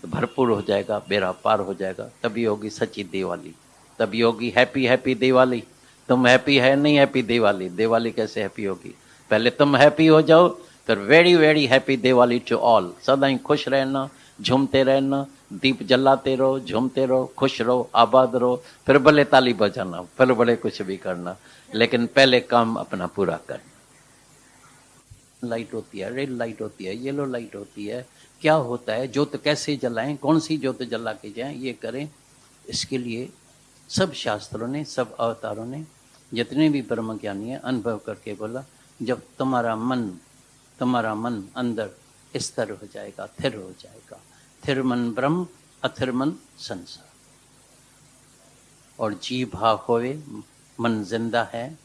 तो भरपूर हो जाएगा, बेड़ा पार हो जाएगा। तभी होगी सच्ची दिवाली, तभी होगी हैप्पी हैप्पी दिवाली। तुम हैप्पी है नहीं, हैप्पी दिवाली। दिवाली कैसे हैप्पी होगी? पहले तुम हैप्पी हो जाओ, फिर very very happy Diwali to all. सदा ही खुश रहना, झूमते रहना, दीप जलाते रहो, झूमते रहो, खुश रहो, आबाद रहो। फिर भले ताली बजाना, फिर बड़े कुछ भी करना, लेकिन पहले काम अपना पूरा करना। लाइट होती है, रेड लाइट होती है, येलो लाइट होती है, क्या होता है, ज्योत कैसे जलाएं, कौन सी ज्योत जला के जाएं, ये करें। इसके लिए सब शास्त्रों ने, सब अवतारों ने, जितने भी ब्रह्म ज्ञानी है, अनुभव करके बोला, जब तुम्हारा मन अंदर स्थिर हो जाएगा, थिर हो जाएगा, थिर मन ब्रह्म, अथिर मन संसार, और जी भाव होवे, मन जिंदा है,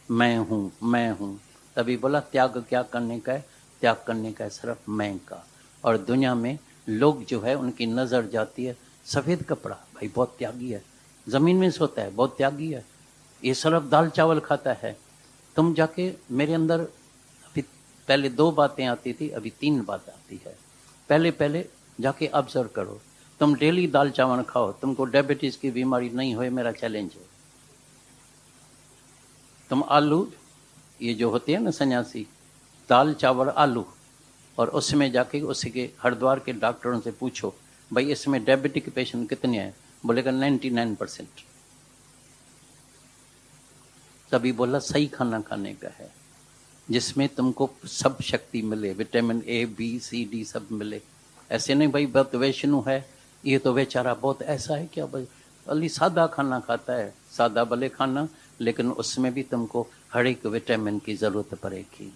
मैं हूँ, तभी बोला त्याग क्या करने का है, त्याग करने का है सिर्फ मैं का। और दुनिया में लोग जो है उनकी नज़र जाती है सफ़ेद कपड़ा, भाई बहुत त्यागी है, ज़मीन में सोता है, बहुत त्यागी है, ये सिर्फ दाल चावल खाता है। तुम जाके मेरे अंदर, अभी पहले 2 बातें आती थी, अभी 3 बात आती है। पहले जाके ऑब्जर्व करो, तुम डेली दाल चावल खाओ, तुमको डायबिटीज़ की बीमारी नहीं होए, मेरा चैलेंज है। तुम आलू, ये जो होती है ना सन्यासी, दाल चावल आलू, और उसमें जाके उसके हरिद्वार के डॉक्टरों से पूछो, भाई इसमें डायबिटिक पेशेंट कितने हैं, बोलेगा 99%। तभी बोला सही खाना खाने का है, जिसमें तुमको सब शक्ति मिले, vitamin A B C D सब मिले। ऐसे नहीं भाई बहुत वैष्णु है, ये तो बेचारा बहुत ऐसा है क्या, भाई अली सादा खाना खाता है, सादा भले खाना, लेकिन उसमें भी तुमको हर एक विटामिन की जरूरत पड़ेगी।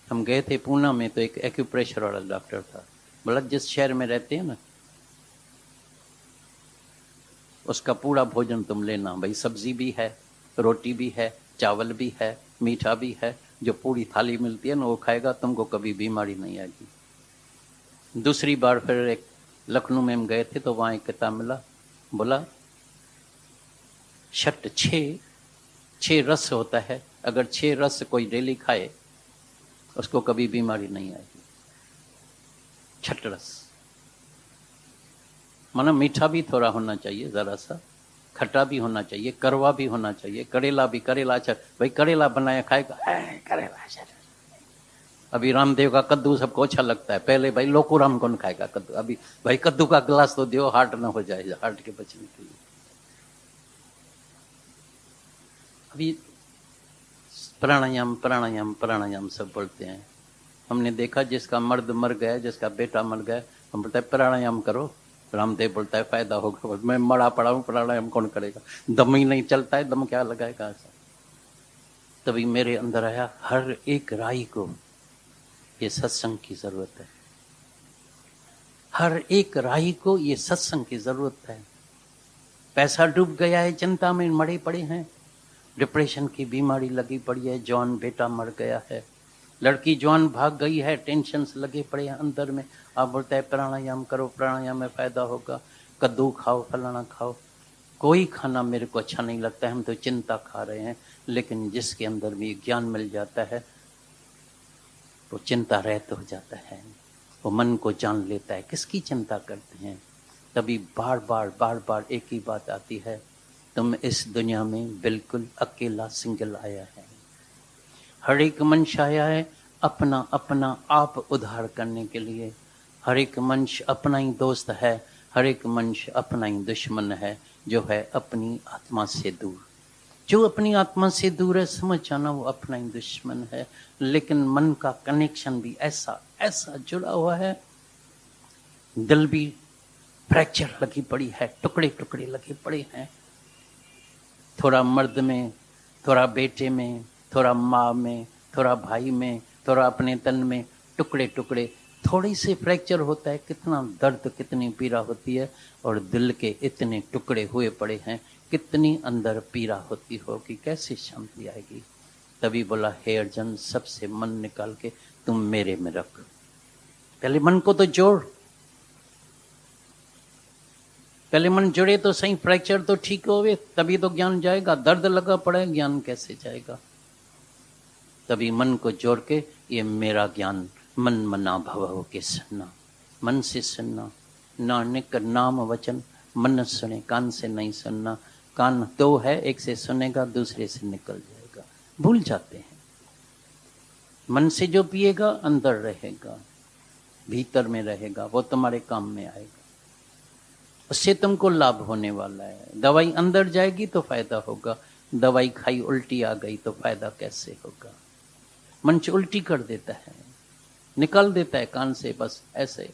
हम गए थे पूना में, तो एक एक्यूप्रेशर वाला डॉक्टर था, बोला जिस शहर में रहते हैं ना, उसका पूरा भोजन तुम लेना, भाई सब्जी भी है, रोटी भी है, चावल भी है, मीठा भी है, जो पूरी थाली मिलती है ना वो खाएगा, तुमको कभी बीमारी नहीं आएगी। दूसरी बार फिर एक लखनऊ में हम गए थे, तो वहाँ एक किताब मिला, बोला 6 रस होता है, अगर 6 रस कोई डेली खाए उसको कभी बीमारी नहीं आएगी। 6 रस माना मीठा भी थोड़ा होना चाहिए, जरा सा खट्टा भी होना चाहिए, करवा भी होना चाहिए, करेला भी, करेला अच्छा, भाई करेला बनाया खाएगा, करेला अच्छा। अभी रामदेव का कद्दू सबको अच्छा लगता है, पहले भाई लोकोराम कौन खाएगा कद्दू, अभी भाई कद्दू का गिलास तो दो, हार्ट ना हो जाए, हार्ट के बचने के लिए। अभी प्राणायाम प्राणायाम प्राणायाम सब बोलते हैं, हमने देखा जिसका मर्द मर गया, जिसका बेटा मर गया, हम बोलते हैं प्राणायाम करो, रामदेव बोलता है फायदा होगा, मैं मरा पड़ा हूँ, प्राणायाम कौन करेगा, दम ही नहीं चलता है, दम क्या लगाएगा ऐसा। तभी मेरे अंदर आया, हर एक राई को ये सत्संग की जरूरत है, हर एक राही को ये सत्संग की जरूरत है। पैसा डूब गया है, चिंता में मरे पड़े हैं, डिप्रेशन की बीमारी लगी पड़ी है, जवान बेटा मर गया है, लड़की जवान भाग गई है, टेंशन लगे पड़े हैं अंदर में, आप बोलते हैं प्राणायाम करो, प्राणायाम में फायदा होगा, कद्दू खाओ, फलाना खाओ, कोई खाना मेरे को अच्छा नहीं लगता है, हम तो चिंता खा रहे हैं। लेकिन जिसके अंदर भी ज्ञान मिल जाता है वो चिंता रहित हो जाता है, वो मन को जान लेता है, किसकी चिंता करते हैं। तभी बार बार एक ही बात आती है, तुम इस दुनिया में बिल्कुल अकेला सिंगल आया है, हर एक मनुष्य आया है अपना अपना आप उद्धार करने के लिए, हर एक मनुष्य अपना ही दोस्त है, हर एक मनुष्य अपना ही दुश्मन है, जो है अपनी आत्मा से दूर। जो अपनी आत्मा से दूर है, समझ जाना वो अपना ही दुश्मन है। लेकिन मन का कनेक्शन भी ऐसा ऐसा जुड़ा हुआ है, दिल भी फ्रैक्चर लगी पड़ी है, टुकड़े टुकड़े लगे पड़े हैं, थोड़ा मर्द में, थोड़ा बेटे में, थोड़ा माँ में, थोड़ा भाई में, थोड़ा अपने तन में, टुकड़े टुकड़े, थोड़ी सी फ्रैक्चर होता है, कितना दर्द, कितनी पीड़ा होती है। और दिल के इतने टुकड़े हुए पड़े हैं, कितनी अंदर पीड़ा होती होगी, कैसे शांति आएगी। तभी बोला, हे अर्जुन, सबसे मन निकाल के तुम मेरे में रख, पहले मन को तो जोड़, पहले मन जुड़े तो सही, फ्रैक्चर तो ठीक होवे, तभी तो ज्ञान जाएगा। दर्द लगा पड़ा है, ज्ञान कैसे जाएगा। तभी मन को जोड़ के, ये मेरा ज्ञान मन मना भव हो के सुनना, मन से सुनना, नानक नाम वचन मन सुने, कान से नहीं सुनना। कान दो है, एक से सुनेगा, दूसरे से निकल जाएगा, भूल जाते हैं। मन से जो पिएगा अंदर रहेगा, भीतर में रहेगा, वो तुम्हारे काम में आएगा, उससे तुमको लाभ होने वाला है। दवाई अंदर जाएगी तो फायदा होगा, दवाई खाई उल्टी आ गई तो फायदा कैसे होगा। मन उल्टी कर देता है, निकाल देता है कान से, बस ऐसे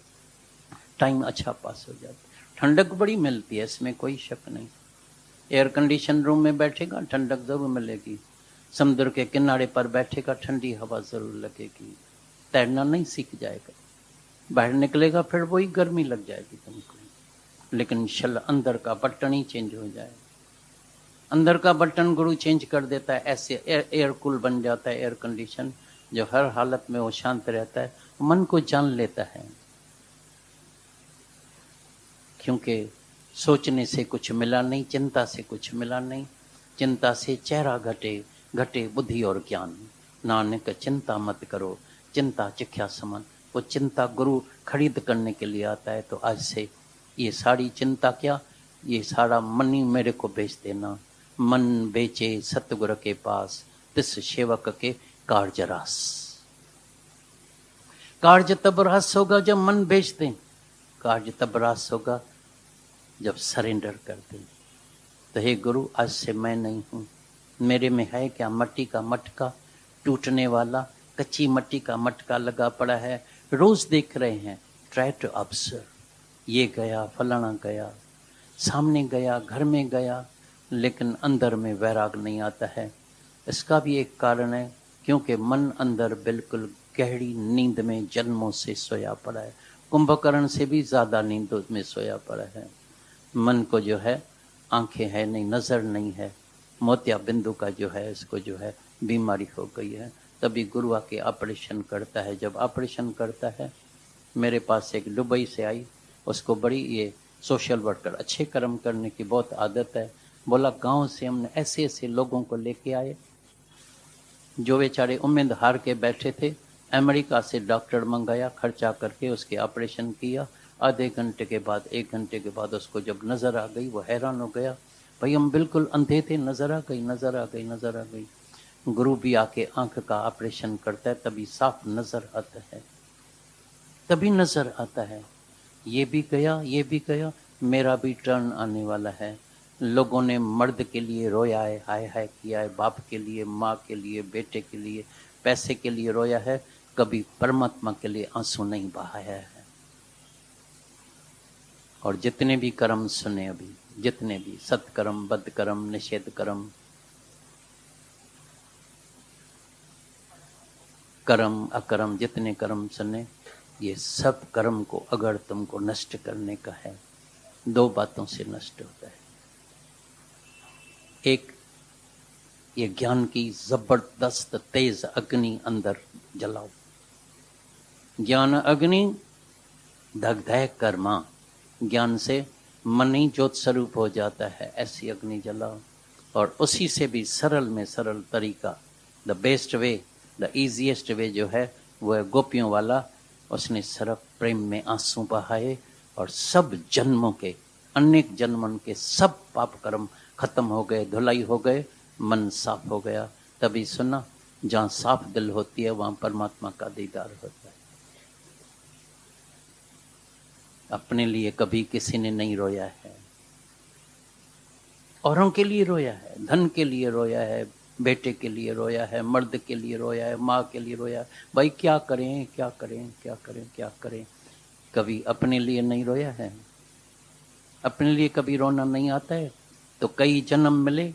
टाइम अच्छा पास हो जाता है। ठंडक बड़ी मिलती है, इसमें कोई शक नहीं। एयर कंडीशन रूम में बैठेगा ठंडक जरूर मिलेगी, समुद्र के किनारे पर बैठेगा ठंडी हवा जरूर लगेगी। तैरना नहीं सीख जाएगा, बाहर निकलेगा फिर वही गर्मी लग जाएगी तुमको। लेकिन शल अंदर का बटन ही चेंज हो जाए, अंदर का बटन गुरु चेंज कर देता है। ऐसे एयर कूल बन जाता है, एयर कंडीशन, जो हर हालत में वो शांत रहता है, मन को जान लेता है। क्योंकि सोचने से कुछ मिला नहीं, चिंता से कुछ मिला नहीं। चिंता से चेहरा घटे, घटे बुद्धि और ज्ञान। नानक चिंता मत करो, चिंता चिख्या समान। वो चिंता गुरु खरीद करने के लिए आता है। तो आज से ये सारी चिंता क्या, ये सारा मन ही मेरे को बेच देना। मन बेचे सतगुरु के पास, तिस सेवक के कार्य रास। कार्य तब रास होगा जब मन बेच दें, कार्य तब रास होगा जब सरेंडर कर दें। तो हे गुरु, आज से मैं नहीं हूं, मेरे में है क्या मट्टी का मटका, टूटने वाला कच्ची मट्टी का मटका लगा पड़ा है। रोज देख रहे हैं, ट्राई टू ऑब्जर्व, ये गया फलाना गया, सामने गया, घर में गया, लेकिन अंदर में वैराग नहीं आता है। इसका भी एक कारण है, क्योंकि मन अंदर बिल्कुल गहरी नींद में जन्मों से सोया पड़ा है। कुंभकर्ण से भी ज्यादा नींद में सोया पड़ा है। मन को जो है आंखें है नहीं, नजर नहीं है, मोतिया बिंदु का जो है इसको जो है बीमारी हो गई है। तभी गुरु आके ऑपरेशन करता है। जब ऑपरेशन करता है, मेरे पास एक दुबई से आई, उसको बड़ी ये सोशल वर्कर, अच्छे कर्म करने की बहुत आदत है। बोला गांव से हमने ऐसे ऐसे लोगों को लेके आए जो बेचारे उम्मीद हार के बैठे थे। अमेरिका से डॉक्टर मंगाया, खर्चा करके उसके ऑपरेशन किया। आधे घंटे के बाद, 1 घंटे के बाद उसको जब नजर आ गई, वो हैरान हो गया, भाई हम बिल्कुल अंधे थे, नजर आ गई, नजर आ गई, नजर आ गई। गुरु भी आके आंख का ऑपरेशन करता है, तभी साफ नजर आता है, तभी नजर आता है। ये भी गया, ये भी गया, मेरा भी टर्न आने वाला है। लोगों ने मर्द के लिए रोया है, हाय हाय किया है, बाप के लिए, माँ के लिए, बेटे के लिए, पैसे के लिए रोया है, कभी परमात्मा के लिए आंसू नहीं बहाया है। और जितने भी कर्म सुने अभी, जितने भी सत्कर्म, बदकर्म, निषेध कर्म, कर्म अकर्म, जितने कर्म सुने, ये सब कर्म को अगर तुमको नष्ट करने का है, 2 बातों से नष्ट होता है। एक, ये ज्ञान की जबरदस्त तेज अग्नि अंदर जलाओ। ज्ञान अग्नि दग्धय कर्मा, ज्ञान से मन ही ज्योत स्वरूप हो जाता है, ऐसी अग्नि जलाओ। और उसी से भी सरल में सरल तरीका, the best way, the easiest way जो है, वो है गोपियों वाला। उसने सिर्फ प्रेम में आंसू बहाए और सब जन्मों के, अनेक जन्मों के सब पाप कर्म खत्म हो गए, धुलाई हो गए, मन साफ हो गया। तभी सुना, जहाँ साफ दिल होती है वहां परमात्मा का दीदार होता है। अपने लिए कभी किसी ने नहीं रोया है, औरों के लिए रोया है, धन के लिए रोया है, बेटे के लिए रोया है, मर्द के लिए रोया है, माँ के लिए रोया है। भाई क्या करें, क्या करें, क्या करें, क्या करें। कभी अपने लिए नहीं रोया है? अपने लिए कभी रोना नहीं आता है? तो कई जन्म मिले,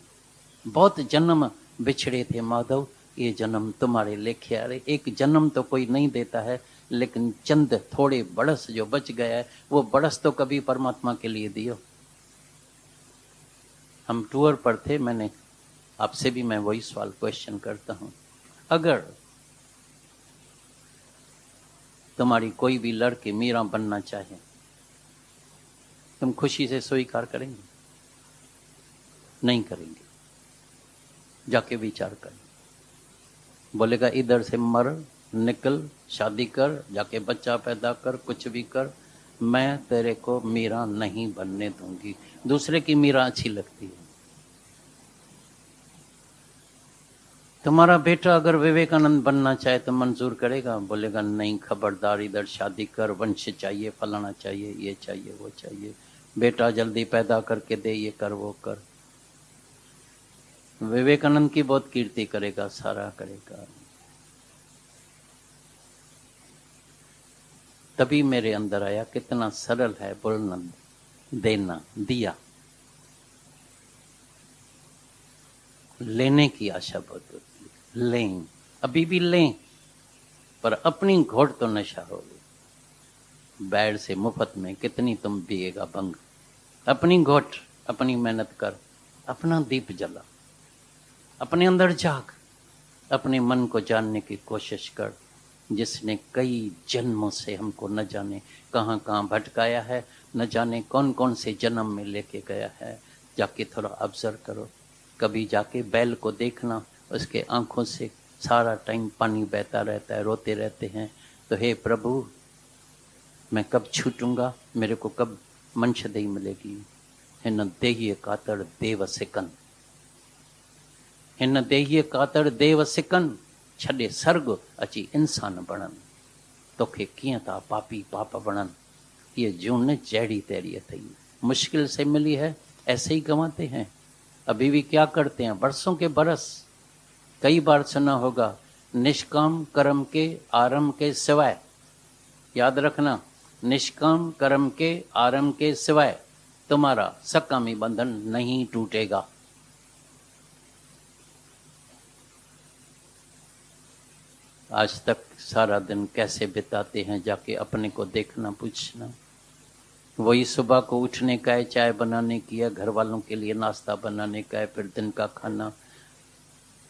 बहुत जन्म बिछड़े थे माधव, ये जन्म तुम्हारे लेखे आ रहे। एक जन्म तो कोई नहीं देता है, लेकिन चंद थोड़े बरस जो बच गया है, वो बरस तो कभी परमात्मा के लिए दियो। हम टूर पर थे, मैंने आपसे भी मैं वही सवाल क्वेश्चन करता हूं, अगर तुम्हारी कोई भी लड़की मीरा बनना चाहे, तुम खुशी से स्वीकार करेंगे? नहीं करेंगे। जाके विचार कर, बोलेगा इधर से मर, निकल, शादी कर, जाके बच्चा पैदा कर, कुछ भी कर, मैं तेरे को मीरा नहीं बनने दूंगी। दूसरे की मीरा अच्छी लगती है। तुम्हारा बेटा अगर विवेकानंद बनना चाहे तो मंजूर करेगा? बोलेगा नहीं, खबरदार, इधर शादी कर, वंश चाहिए, फलाना चाहिए, ये चाहिए, वो चाहिए, बेटा जल्दी पैदा करके दे, ये कर, वो कर। विवेकानंद की बहुत कीर्ति करेगा, सारा करेगा। तभी मेरे अंदर आया कितना सरल है बोलना, देना, दिया। लेने की आशा बहुत होती है, लें, अभी भी लें, पर अपनी घोट तो नशा होगी। बैर से मुफ्त में कितनी तुम पिएगा भंग। अपनी घोट, अपनी मेहनत कर, अपना दीप जला, अपने अंदर जाग, अपने मन को जानने की कोशिश कर, जिसने कई जन्मों से हमको न जाने कहाँ कहाँ भटकाया है, न जाने कौन कौन से जन्म में लेके गया है। जाके थोड़ा ऑब्जर्व करो। कभी जाके बैल को देखना, उसके आंखों से सारा टाइम पानी बहता रहता है, रोते रहते हैं। तो हे प्रभु, मैं कब छूटूंगा, मेरे को कब मंशदेही मिलेगी। हिन देहिए कातड़ देव सिकन, हिन देहिए कातड़ देव सिकन, छॾे सर्ग अची इंसान बणन, तोखे कीअं था पापी पाप बणन। ये जून जहिड़ी तैड़ी अथई, मुश्किल से मिली है, ऐसे ही गंवाते हैं। अभी भी क्या करते हैं, बरसों के बरस, कई बार सुना होगा, निष्काम कर्म के आरंभ के सिवाय, याद रखना, निष्काम कर्म के आरंभ के सिवाय तुम्हारा सकामी बंधन नहीं टूटेगा। आज तक सारा दिन कैसे बिताते हैं, जाके अपने को देखना, पूछना। वही सुबह को उठने का है, चाय बनाने की है, घर वालों के लिए नाश्ता बनाने का है, फिर दिन का खाना,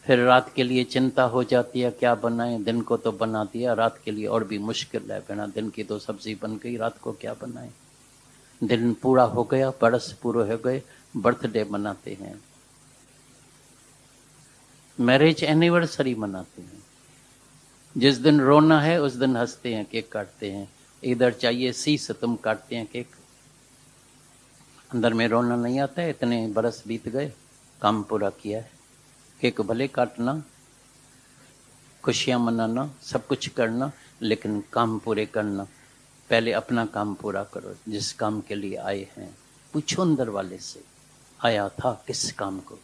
फिर रात के लिए चिंता हो जाती है क्या बनाएं। दिन को तो बना दिया, रात के लिए और भी मुश्किल है, बिना दिन की तो सब्जी बन गई, रात को क्या बनाएं। दिन पूरा हो गया, बरस पूरे हो गए, बर्थडे मनाते हैं, मैरिज एनिवर्सरी मनाते हैं। जिस दिन रोना है उस दिन हंसते हैं, केक काटते हैं। इधर चाहिए शीश, तुम काटते हैं केक। अंदर में रोना नहीं आता है, इतने बरस बीत गए, काम पूरा किया है। केक भले काटना, खुशियां मनाना, सब कुछ करना, लेकिन काम पूरे करना। पहले अपना काम पूरा करो, जिस काम के लिए आए हैं। पूछो अंदर वाले से, आया था किस काम को,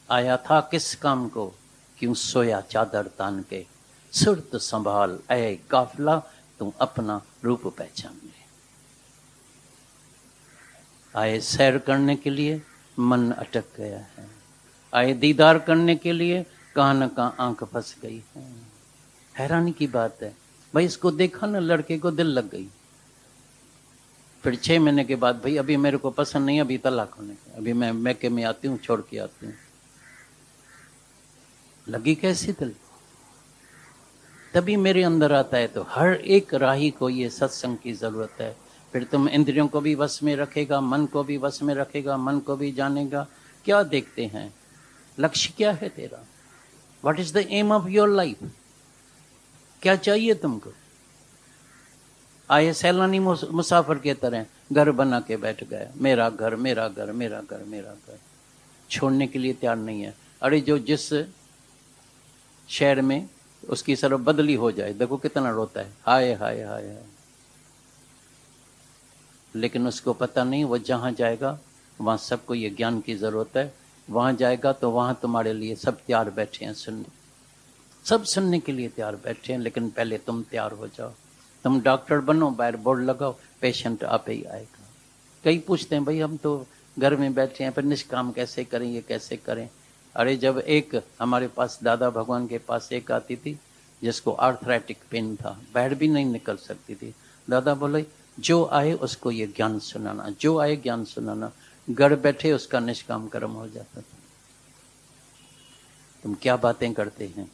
आया था किस काम को, क्यों सोया चादर तान के, सुरत संभाल ऐ काफिला, तुम अपना रूप पहचान ले। आए सैर करने के लिए, मन अटक गया है। आए दीदार करने के लिए, कहाँ न कहाँ आंख फंस गई है। हैरानी की बात है भाई, इसको देखा ना, लड़के को दिल लग गई। फिर 6 महीने के बाद, भाई अभी मेरे को पसंद नहीं, अभी तलाक होने का, अभी मैं मैके में आती हूँ, छोड़ के आती हूँ। लगी कैसी दिल, तभी मेरे अंदर आता है। तो हर एक राही को ये सत्संग की जरूरत है। फिर तुम इंद्रियों को भी वश में रखेगा, मन को भी वश में रखेगा, मन को भी जानेगा। क्या देखते हैं, लक्ष्य क्या है तेरा, what is the aim of your life, क्या चाहिए तुमको। आए सैलानी मुसाफिर के तरह घर बना के बैठ गया, मेरा घर मेरा घर मेरा घर मेरा घर, छोड़ने के लिए तैयार नहीं है। अरे जो जिस शहर में उसकी सरफ बदली हो जाए, देखो कितना रोता है, हाय हाय हाय हाय। लेकिन उसको पता नहीं, वो जहां जाएगा वहां सबको ये ज्ञान की जरूरत है। वहां जाएगा तो वहां तुम्हारे लिए सब तैयार बैठे हैं सुनने, सब सुनने के लिए तैयार बैठे हैं। लेकिन पहले तुम तैयार हो जाओ। तुम डॉक्टर बनो, बाहर बोर्ड लगाओ, पेशेंट आप ही आएगा। कई पूछते हैं, भाई हम तो घर में बैठे हैं, पर निष्काम कैसे करें, ये कैसे करें। अरे जब एक हमारे पास दादा भगवान के पास एक आती थी जिसको आर्थराइटिक पेन था, बाहर भी नहीं निकल सकती थी। दादा बोले, जो आए उसको ये ज्ञान सुनाना, जो आए ज्ञान सुनाना। घर बैठे उसका निष्काम कर्म हो जाता था। तुम क्या बातें करते हैं,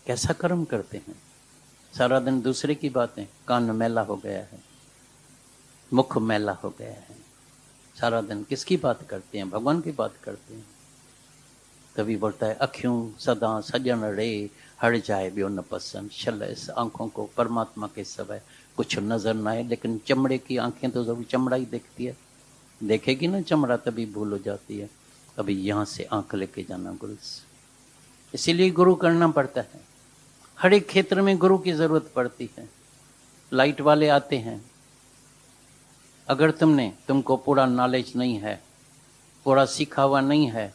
कैसा कर्म करते हैं। सारा दिन दूसरे की बातें, कान मैला हो गया है, मुख मैला हो गया है। सारा दिन किसकी बात करते हैं, भगवान की बात करते हैं। तभी बोलता है, अखियों सदा सजन रे, हर जाए ब्यो न पसंद। छल इस आंखों को परमात्मा के सिवाय कुछ नजर ना आए। लेकिन चमड़े की आंखें तो जब चमड़ा ही देखती है, देखेगी ना चमड़ा तभी भूल हो जाती है। अभी यहाँ से आंख लेके जाना गुरु से। इसीलिए गुरु करना पड़ता है। हर एक क्षेत्र में गुरु की जरूरत पड़ती है। लाइट वाले आते हैं, अगर तुमको पूरा नॉलेज नहीं है पूरा सीखा हुआ नहीं है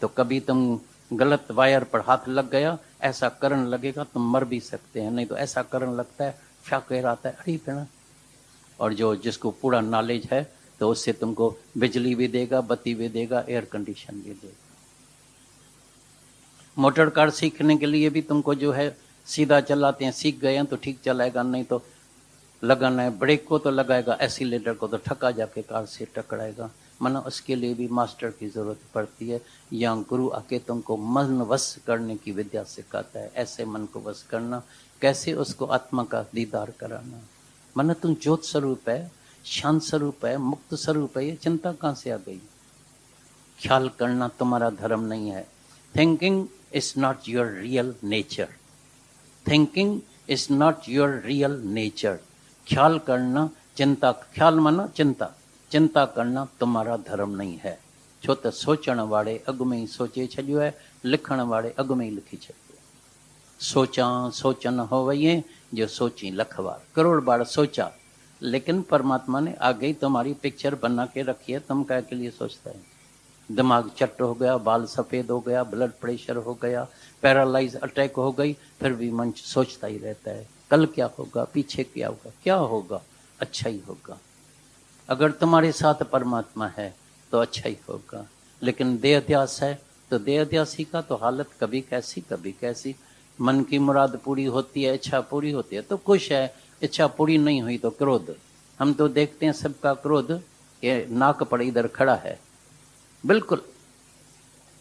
तो कभी तुम गलत वायर पर हाथ लग गया, ऐसा करंट लगेगा तुम मर भी सकते हैं, नहीं तो ऐसा करंट लगता है शाकेर आता है, अरे पेड़ा। और जो जिसको पूरा नॉलेज है तो उससे तुमको बिजली भी देगा, बत्ती भी देगा, एयर कंडीशन भी देगा। मोटर कार सीखने के लिए भी तुमको जो है सीधा चलाते हैं, सीख गए हैं तो ठीक चलाएगा, नहीं तो लगाना है ब्रेक को तो लगाएगा, एक्सीलेटर को तो ठका जाके कार से टकराएगा। माना उसके लिए भी मास्टर की जरूरत पड़ती है, या गुरु आके तुमको मन वश करने की विद्या सिखाता है, ऐसे मन को वश करना, कैसे उसको आत्मा का दीदार कराना। माना तुम ज्योत स्वरूप है, शांत स्वरूप है, मुक्त स्वरूप है, ये चिंता कहाँ से आ गई? ख्याल करना तुम्हारा धर्म नहीं है। Thinking is not your real nature, thinking is not your real nature. ख्याल करना, चिंता, ख्याल माना चिंता, चिंता करना तुम्हारा धर्म नहीं है। छो तो सोचण वाले अग में ही सोचे छॾियो है, लिखण वाले अग में ही लिखी छॾियो। सोचा सोचन हो वही जो सोची लख बार, करोड़ बार सोचा, लेकिन परमात्मा ने आगे ही तुम्हारी पिक्चर बना के रखी है, तुम क्या के लिए सोचता है? दिमाग चट हो गया, बाल सफेद हो गया, ब्लड प्रेशर हो गया, पैरालाइज अटैक हो गई, फिर भी मन सोचता ही रहता है कल क्या होगा, पीछे क्या होगा, क्या होगा, अच्छा ही होगा। अगर तुम्हारे साथ परमात्मा है तो अच्छा ही होगा, लेकिन देहध्यास है तो देहध्यासी का तो हालत कभी कैसी कभी कैसी। मन की मुराद पूरी होती है, इच्छा पूरी होती है तो खुश है, इच्छा पूरी नहीं हुई तो क्रोध। हम तो देखते हैं सबका क्रोध, ये नाक पर इधर खड़ा है, बिल्कुल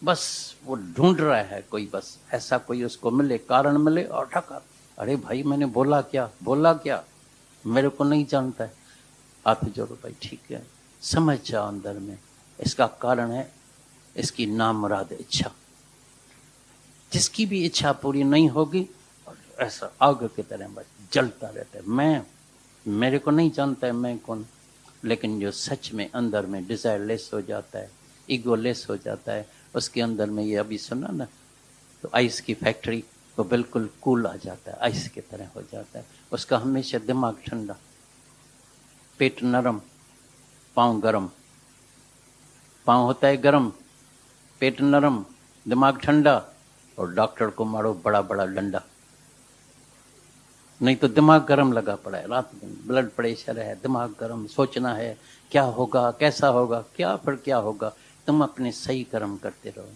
बस वो ढूंढ रहा है कोई, बस ऐसा कोई उसको मिले, कारण मिले और ठका। अरे भाई मैंने बोला क्या, बोला क्या, मेरे को नहीं जानता है, हाथ जोड़ो भाई, ठीक है समझ जाओ अंदर में, इसका कारण है इसकी नामुराद इच्छा। जिसकी भी इच्छा पूरी नहीं होगी और ऐसा आग की तरह बस जलता रहता है, मैं, मेरे को नहीं जानता है मैं कौन। लेकिन जो सच में अंदर में डिजायर लेस हो जाता है, ईगो लेस हो जाता है, उसके अंदर में ये अभी सुना ना, तो आइस की फैक्ट्री तो बिल्कुल कूल आ जाता है, आइस की तरह हो जाता है, उसका हमेशा दिमाग ठंडा, पेट नरम, पाँव गरम, पाँव होता है गरम, पेट नरम, दिमाग ठंडा, और डॉक्टर को मारो बड़ा बड़ा डंडा, नहीं तो दिमाग गरम लगा पड़ा है, रात दिन ब्लड प्रेशर है, दिमाग गरम, सोचना है क्या होगा, कैसा होगा, क्या फिर क्या होगा। तुम अपने सही कर्म करते रहो।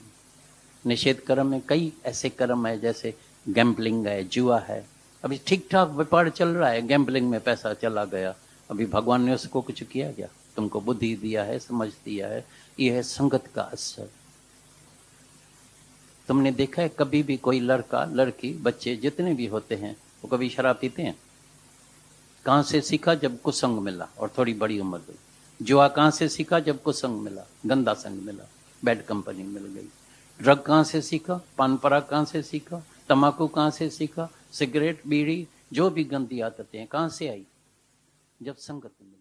निषेध कर्म में कई ऐसे कर्म है, जैसे गैम्बलिंग है, जुआ है, अभी ठीक ठाक व्यापार चल रहा है, गैम्बलिंग में पैसा चला गया, अभी भगवान ने उसको कुछ किया क्या? तुमको बुद्धि दिया है, समझ दिया है, ये है संगत का असर। तुमने देखा है कभी भी कोई लड़का लड़की बच्चे जितने भी होते हैं वो कभी शराब पीते हैं? कहाँ से सीखा? जब कुसंग मिला और थोड़ी बड़ी उम्र हुई। जुआ कहाँ से सीखा? जब कुसंग मिला, गंदा संग मिला, बैड कंपनी मिल गई। ड्रग कहाँ से सीखा? पान पराग कहाँ से सीखा? तम्बाकू कहाँ से सीखा? सिगरेट बीड़ी जो भी गंदी आदतें कहाँ से आई? जब संगत मिली।